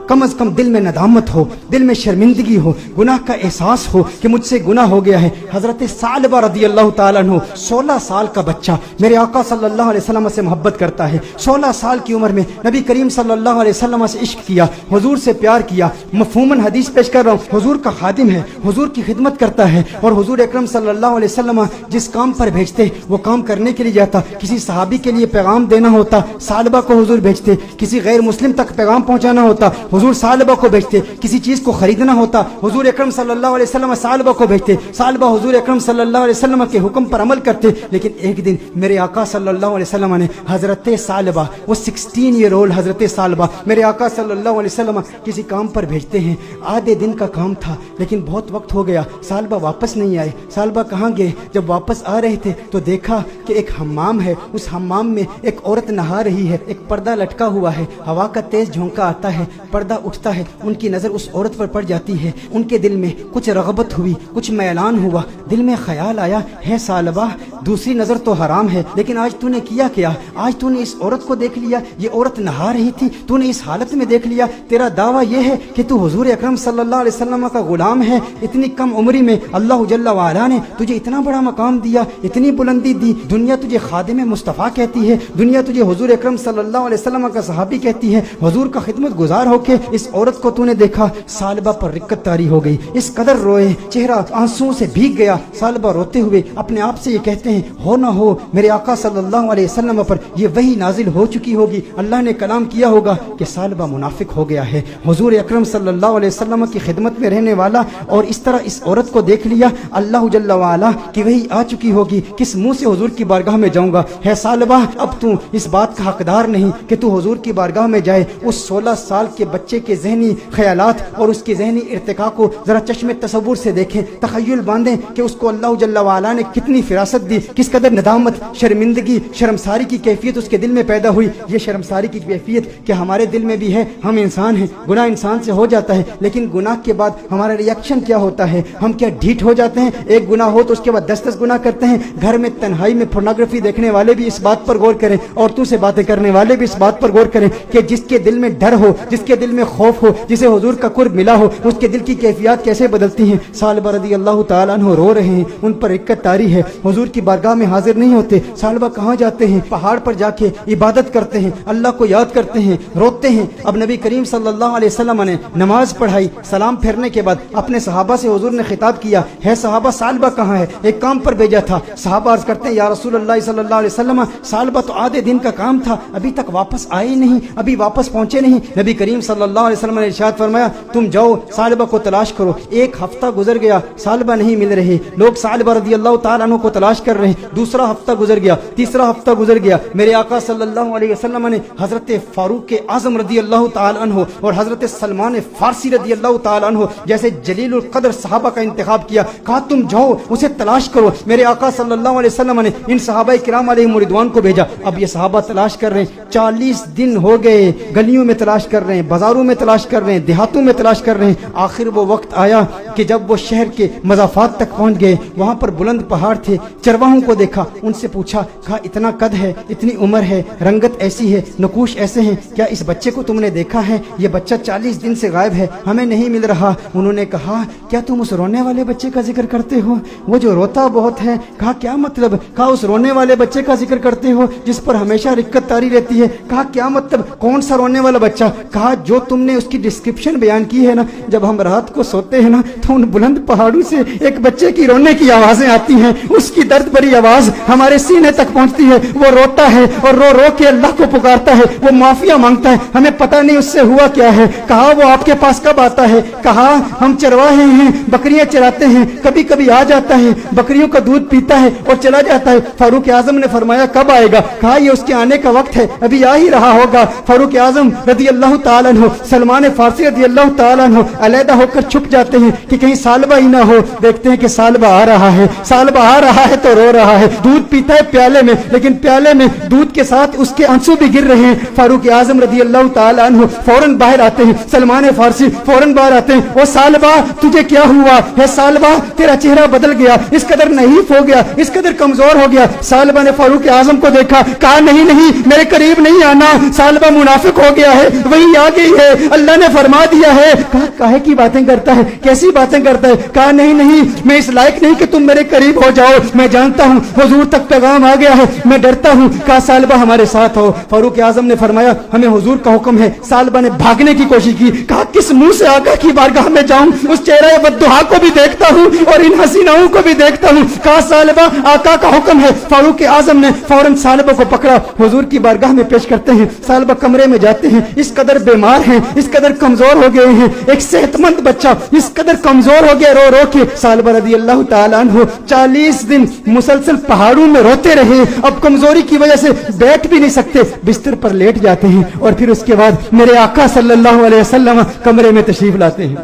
कम अज कम दिल में नदामत हो, दिल में शर्मिंदगी हो, गुनाह का एहसास हो कि मुझसे गुनाह हो गया है। हजरत सालबा रदी अल्लाह ताला अन्हु 16 साल का बच्चा मेरे आका सल्लल्लाहु अलैहि वसल्लम से मोहब्बत करता है। 16 साल की उम्र में नबी करीम सल्लल्लाहु अलैहि वसल्लम से इश्क किया, हुजूर से प्यार किया। मफहूमन हदीस पेश कर रहा हूँ, हुजूर का खादिम है, हुजूर की खिदमत करता है और हुजूर अकरम सल्लल्लाहु अलैहि वसल्लम जिस काम पर भेजते वो काम करने के लिए जाता। किसी सहाबी के लिए पैगाम देना होता, सालबा को हुजूर भेजते। किसी गैर मुस्लिम तक पैगाम पहुंचाना होता, हुजूर सालबा को भेजते। किसी चीज को खरीदना होता, हुजूर अकरम सल्लल्लाहु अलैहि वसल्लम सालबा को भेजते। सालबा हुजूर अकरम सल्लल्लाहु अलैहि वसल्लम के हुक्म पर अमल करते। लेकिन एक दिन मेरे आका सल्लल्लाहु अलैहि वसल्लम ने हजरत सालबा, वो 16 ईयर ओल्ड हजरत सालबा मेरे आका सल्लल्लाहु अलैहि वसल्लम किसी काम पर भेजते हैं। आधे दिन का काम था लेकिन बहुत वक्त हो गया, सालबा वापस नहीं आए। सालबा कहाँ गए? जब वापस आ रहे थे तो देखा कि एक हम्माम है, उस हम्माम में एक औरत नहा रही है, एक पर्दा लटका हुआ है, हवा का तेज झोंका आता है, पर्दा उठता है, उनकी नजर उस औरत पर पड़ जाती है। उनके दिल में कुछ रगबत हुई, कुछ मैलान हुआ, दिल में ख्याल आया, है सालबा दूसरी नजर तो हराम है लेकिन आज तूने किया क्या? आज तूने इस औरत को देख लिया, ये औरत नहा रही थी, तूने इस हालत में देख लिया। तेरा दावा यह है कि तू हुजूर अकरम सल्लल्लाहु अलैहि वसल्लम का गुलाम है। इतनी कम उम्री में अल्लाह जल्ला वाला ने तुझे इतना बड़ा मकाम दिया, इतनी बुलंदी दी। दुनिया तुझे खादिम मुस्तफ़ा कहती है, दुनिया तुझे हुजूर अकरम सल्लल्लाहु अलैहि वसल्लम का सहाबी कहती है। हुजूर का खिदमत गुजार होके इस औरत को तूने देखा। सालबा पर रिक्कत तारी हो गई, इस कदर रोए, चेहरा आंसुओं से भीग गया। सालबा रोते हुए अपने आप से ये कहते हैं, हो ना हो मेरे आका सल्लल्लाहु अलैहि वसल्लम पर ये वही नाजिल हो चुकी होगी, अल्लाह ने कलाम किया होगा कि सालबा मुनाफिक हो गया है, हुजूर अकरम सल्लल्लाहु अलैहि वसल्लम की खिदमत में रहने वाला, और इस तरह इस औरत को देख लिया, अल्लाह जल्ला वाला की वही आ चुकी होगी, किस मुंह से हुजूर की बारगाह में जाऊंगा। है सालबा अब तू इस बात का हकदार नहीं कि तू हुजूर की बारगाह में जाए। उस 16 साल के बच्चे के जहनी ख्यालात और उसके जहनी इर्तिका को जरा चश्मे तसव्वुर से देखें, तखय्युल बांधें कि उसको अल्लाह जल्ला वाला ने कितनी फिरासत दी, किस कदर नदामत, शर्मिंदगी, शर्मसारी की कैफियत उसके दिल में पैदा हुई। ये शर्मसारी की कैफियत कि हमारे दिल में भी है, हम इंसान हैं, गुनाह इंसान से हो जाता है, लेकिन गुनाह के बाद हमारा रिएक्शन क्या होता है? हम क्या ढीठ हो जाते हैं? एक गुनाह हो तो उसके बाद 10-10 गुनाह करते हैं। घर में तन्हाई में पोर्नोग्राफी देखने वाले भी इस बात पर गौर करें, औरतों से बातें करने वाले भी इस बात पर गौर करें कि जिसके दिल में डर हो, जिसके दिल में खौफ हो, जिसे हुजूर का कुर्ब मिला हो, उसके दिल की कैफियत कैसे बदलती हैं। सालबा रदी अल्लाह ताला अन्हु रो रहे हैं, उन पर रिक्कत तारी है, हुजूर की बारगाह में हाजिर नहीं होते। सालबा कहाँ जाते हैं? पहाड़ पर जाके इबादत करते हैं, अल्लाह को याद करते हैं, रोते हैं। अब नबी करीम सल्लल्लाहु अलैहि वसल्लम ने नमाज पढ़ाई, सलाम फेरने के बाद अपने सहाबा से हुजूर ने खिताब किया, है सहाबा सालबा कहाँ है? एक काम पर भेजा था। सहाबा अर्ज करते हैं, या रसूलुल्लाह सल्लल्लाहु अलैहि वसल्लम, सालबा तो आधे दिन का काम था, अभी तक वापस आए नहीं, अभी वापस पहुंचे नहीं। नबी करीम सल्लल्लाहु अलैहि वसल्लम ने इरशाद फरमाया, तुम जाओ सालबा को तलाश करो। एक हफ्ता गुजर गया, सालबा नहीं मिल रहे, लोग सालबा रदी अल्लाह ताला अन्हु को तलाश कर रहे हैं। दूसरा हफ्ता गुजर गया, तीसरा हफ्ता गुजर गया। मेरे आका सल्लल्लाहु अलैहि वसल्लम ने हजरत फारूक आजम रदी अल्लाह ताला अन्हु और हजरत सलमान फारसी रदी अल्लाह ताला अन्हु जैसे जलीलुल कदर सहाबा का इंतखाब किया, कहा तुम जाओ उसे तलाश करो। मेरे आका सल्लल्लाहु अलैहि वसल्लम ने इन सहाबा किराम अलैहिम रिदवान को भेजा। अब ये सहाबा तलाश कर रहे हैं, 40 दिन हो गए, गलियों में तलाश कर रहे हैं, बाजारों में तलाश कर रहे हैं, देहातों में तलाश कर रहे हैं। आखिर वो वक्त आया कि जब वो शहर के मज़ाफात तक पहुंच गए, वहां पर बुलंद पहाड़ थे। चरवाहों को देखा, उनसे पूछा, कहा इतना कद है, इतनी उम्र है, रंगत ऐसी है, नकूश ऐसे हैं, क्या इस बच्चे को तुमने देखा है? ये बच्चा 40 दिन से गायब है, हमें नहीं मिल रहा। उन्होंने कहा, क्या तुम उस रोने वाले बच्चे का जिक्र करते हो, वो जो रोता बहुत है? कहा क्या मतलब? कहा उस रोने वाले बच्चे का जिक्र करते हो जिस पर हमेशा रिक्कत तारी रहती है? कहा क्या मतलब, कौन सा रोने वाला बच्चा? कहा जो तुमने उसकी डिस्क्रिप्शन बयान की है ना, जब हम रात को सोते हैं ना तो उन बुलंद पहाड़ों से एक बच्चे की रोने की आवाजें आती हैं, उसकी दर्द भरी आवाज हमारे सीने तक पहुंचती है, वो रोता है और रो रो के अल्लाह को पुकारता है, वो माफिया मांगता है, हमें पता नहीं उससे हुआ क्या है। कहा वो आपके पास कब आता है? कहा हम चरवाहे हैं, बकरियां चराते हैं, कभी कभी आ जाता है, बकरियों का दूध पीता है और चला जाता है। फारूक आजम ने फरमाया कब आएगा? कहा ये उसके आने का वक्त है, अभी आ ही रहा होगा। फारूक आजम रदी अल्लाह ताला अन्हु عنہ سلمان فارسی رضی اللہ تعالیٰ عنہ علیحدہ ہو کر چھپ جاتے ہیں کہ کہیں سالبہ ہی نہ ہو. دیکھتے ہیں کہ سالبہ آ رہا ہے, سالبہ آ رہا ہے تو رو رہا ہے, دودھ پیتا ہے پیالے میں, لیکن پیالے میں دودھ کے ساتھ اس کے آنسو بھی گر رہے ہیں. فاروق اعظم رضی اللہ تعالیٰ عنہ فوراً باہر آتے ہیں, سلمان فارسی فوراً باہر آتے ہیں. او سالبہ تجھے کیا ہوا ہے؟ سالبہ تیرا چہرہ بدل گیا, اس قدر نحیف ہو گیا, اس قدر کمزور ہو گیا. سالبہ نے فاروق اعظم کو دیکھا, کہا نہیں نہیں میرے قریب نہیں آنا, سالبہ منافق ہو گیا ہے, وہی آ گئی ہے, اللہ نے فرما دیا ہے. کہا کاہے کی باتیں کرتا ہے, کیسی باتیں کرتا ہے؟ کہا نہیں نہیں میں اس لائق نہیں کہ تم میرے قریب ہو جاؤ, میں جانتا ہوں حضور تک پیغام آ گیا ہے, میں ڈرتا ہوں. کہا سالبہ ہمارے ساتھ ہو. فاروق اعظم نے فرمایا ہمیں حضور کا حکم ہے. سالبہ نے بھاگنے کی کوشش کی, کہا کس منہ سے آقا کی بارگاہ میں جاؤں, اس چہرہ بددعا کو بھی دیکھتا ہوں اور ان حسیناؤں کو بھی دیکھتا ہوں. کہا سالبہ آقا کا حکم ہے. فاروق اعظم نے فوراً سالبہ کو پکڑا, حضور کی بارگاہ میں پیش کرتے ہیں. سالبہ کمرے میں جاتے ہیں, اس قدر بیمار ہیں, اس قدر کمزور ہو گئے ہیں, ایک صحت مند بچہ اس قدر کمزور ہو گیا رو رو کے. سالبہ رضی اللہ تعالیٰ عنہ 40 دن مسلسل پہاڑوں میں روتے رہے, اب کمزوری کی وجہ سے بیٹھ بھی نہیں سکتے, بستر پر لیٹ جاتے ہیں. اور پھر اس کے بعد میرے آقا صلی اللہ علیہ وسلم کمرے میں تشریف لاتے ہیں.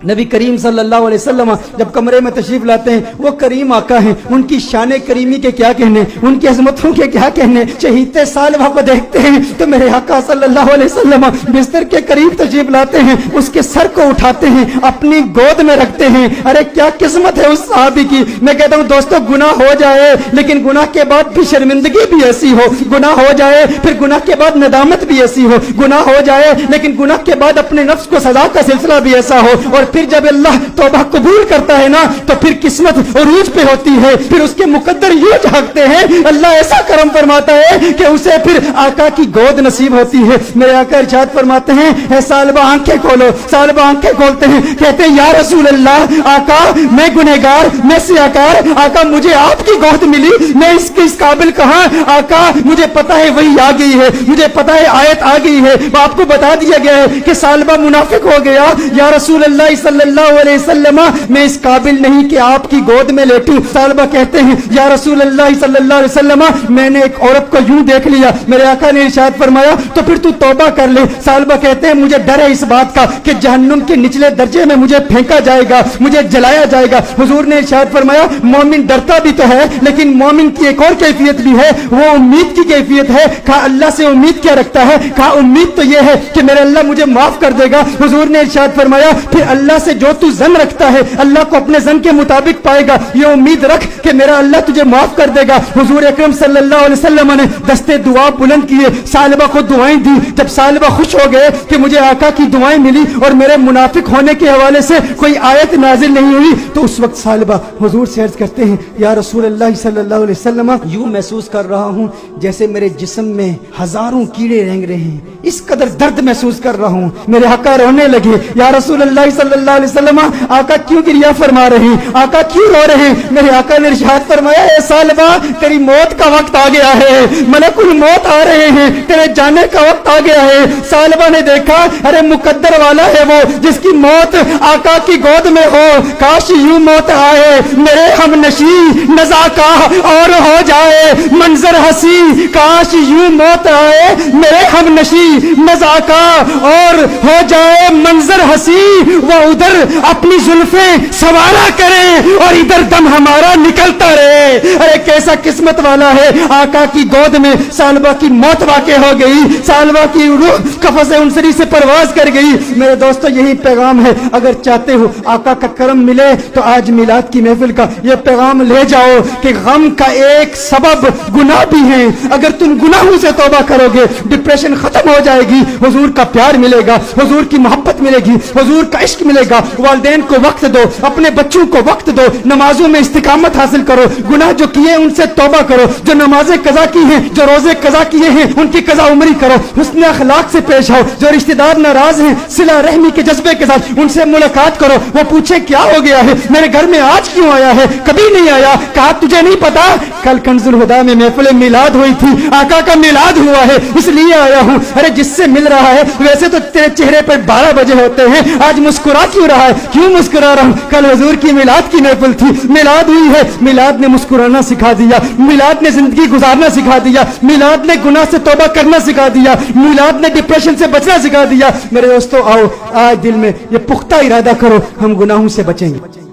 نبی کریم صلی اللہ علیہ وسلم جب کمرے میں تشریف لاتے ہیں, وہ کریم آقا ہیں, ان کی شان کریمی کے کیا کہنے, ان کی عظمتوں کے کیا کہنے. شہیدِ سالبہ کو دیکھتے ہیں تو میرے آقا صلی اللہ علیہ وسلم بستر کے قریب تشریف لاتے ہیں, اس کے سر کو اٹھاتے ہیں, اپنی گود میں رکھتے ہیں. ارے کیا قسمت ہے اس صحابی کی. میں کہتا ہوں دوستو, گناہ ہو جائے لیکن گناہ کے بعد بھی شرمندگی بھی ایسی ہو, گناہ ہو جائے پھر گناہ کے بعد ندامت بھی ایسی ہو, گناہ ہو جائے لیکن گناہ کے بعد اپنے نفس کو سزا کا سلسلہ بھی ایسا ہو. اور پھر جب اللہ توبہ قبول کرتا ہے نا تو پھر قسمت عروج پہ ہوتی ہے, پھر اس کے مقدر یوں جھانکتے ہیں, اللہ ایسا کرم فرماتا ہے کہ اسے پھر آقا کی گود نصیب ہوتی ہے. میرے آقا ارشاد فرماتے ہیں اے سالبہ آنکھیں کھولو. سالبہ آنکھیں کھولتے ہیں, کہتے ہیں یا رسول اللہ, آقا میں گنہگار, میں سیاکار, آقا مجھے آپ کی گود ملی, میں اس قابل کہاں. آقا مجھے پتا ہے وہی آ گئی ہے, مجھے پتا ہے آیت آ گئی ہے, آپ کو بتا دیا گیا ہے کہ سالبہ منافق ہو گیا. یا رسول اللہ صلی اللہ علیہ وسلم میں اس قابل نہیں کہ آپ کی گود میں لیٹوں. سالبہ کہتے ہیں یا رسول اللہ صلی اللہ علیہ وسلم میں نے ایک عورت کو یوں دیکھ لیا, میرے آقا نے ارشاد فرمایا تو پھر تو توبہ کر لے. سالبہ کہتے ہیں مجھے ڈر ہے اس بات کا کہ جہنم کے نچلے درجے میں مجھے پھینکا جائے گا, مجھے جلایا جائے گا. حضور نے ارشاد فرمایا مومن ڈرتا بھی تو ہے لیکن مومن کی ایک اور کیفیت بھی ہے, وہ امید کی کیفیت ہے. کہا اللہ سے امید کیا رکھتا ہے؟ کہا امید تو یہ ہے کہ میرے اللہ مجھے معاف کر دے گا. حضور نے ارشاد فرمایا پھر اللہ سے جو تو زن رکھتا ہے اللہ کو اپنے زن کے مطابق پائے گا, یہ امید رکھ کہ میرا اللہ تجھے معاف کر دے گا. حضور اکرم صلی اللہ علیہ وسلم نے دستے دعا بلند کیے, سالبہ کو دعائیں دی. جب سالبہ خوش ہو گئے کہ مجھے آقا کی دعائیں ملی اور میرے منافق ہونے کے حوالے سے کوئی آیت نازل نہیں ہوئی, تو اس وقت سالبہ حضور سے عرض کرتے ہیں یا رسول اللہ صلی اللہ علیہ وسلم یوں محسوس کر رہا ہوں جیسے میرے جسم میں ہزاروں کیڑے رینگ رہے ہیں, اس قدر درد محسوس کر رہا ہوں. میرے آقا رونے لگے, یا رسول اللہ صلی اللہ علیہ وسلم آقا کیوں گریہ فرما رہے ہیں, آقا کیوں رو رہے ہیں؟ میرے آقا نے ارشاد فرمایا اے سالبہ تیری موت کا وقت آ گیا ہے, ملک الموت آ رہے ہیں, تیرے جانے کا وقت آ گیا ہے. سالبہ نے دیکھا ارے مقدر والا ہے وہ جس کی موت آقا کی گود میں ہو, کاش یوں موت آئے میرے ہم نشی نزاکا اور ہو جائے منظر ہنسی, کاش یوں موت آئے میرے ہم نشی نزاکا اور ہو جائے منظر ہنسی. وہ ادھر اپنی زلفیں سوارا کرے اور ادھر دم ہمارا نکلتا رہے. ارے کیسا قسمت والا ہے, آقا کی گود میں سالبہ کی موت واقع ہو گئی, سالبہ کی روح قفس انصری سے پرواز کر گئی. میرے دوستو یہی پیغام ہے, اگر چاہتے ہو آقا کا کرم ملے تو آج میلاد کی محفل کا یہ پیغام لے جاؤ کہ غم کا ایک سبب گناہ بھی ہے. اگر تم گناہوں سے توبہ کرو گے ڈپریشن ختم ہو جائے گی, حضور کا پیار ملے گا, حضور کی محبت ملے گی, حضور کا عشق ملے گا. والدین کو وقت دو, اپنے بچوں کو وقت دو, نمازوں میں استقامت حاصل کرو, گناہ جو کیے ان سے توبہ کرو, جو نمازیں قضا کی ہیں, جو روزے قضا کیے ہیں ان کی قضا عمری کرو, حسن اخلاق سے پیش آؤ. جو رشتہ دار ناراض ہیں صلہ رحمی کے جذبے کے ساتھ ان سے ملاقات کرو, وہ پوچھے کیا ہو گیا ہے, میرے گھر میں آج کیوں آیا ہے, کبھی نہیں آیا. کہا تجھے نہیں پتا کل کنز الہدیٰ میں محفل میلاد ہوئی تھی, آقا کا میلاد ہوا ہے اس لیے آیا ہوں. ارے جس سے مل رہا ہے ویسے تو تیرے چہرے پر 12 بجے ہوتے ہیں, آج مسکرا کیوں رہا ہے, کیوں مسکرا رہا ہوں؟ کل حضور کی میلاد کی محفل تھی, میلاد ہوئی ہے, میلاد نے مسکرانا سکھا دیا, میلاد نے زندگی گزارنا سکھا دیا, میلاد نے گناہ سے توبہ کرنا سکھا دیا, میلاد نے ڈپریشن سے بچنا سکھا دیا. میرے دوستو آؤ آج دل میں یہ پختہ ارادہ کرو, ہم گناہوں سے بچیں گے.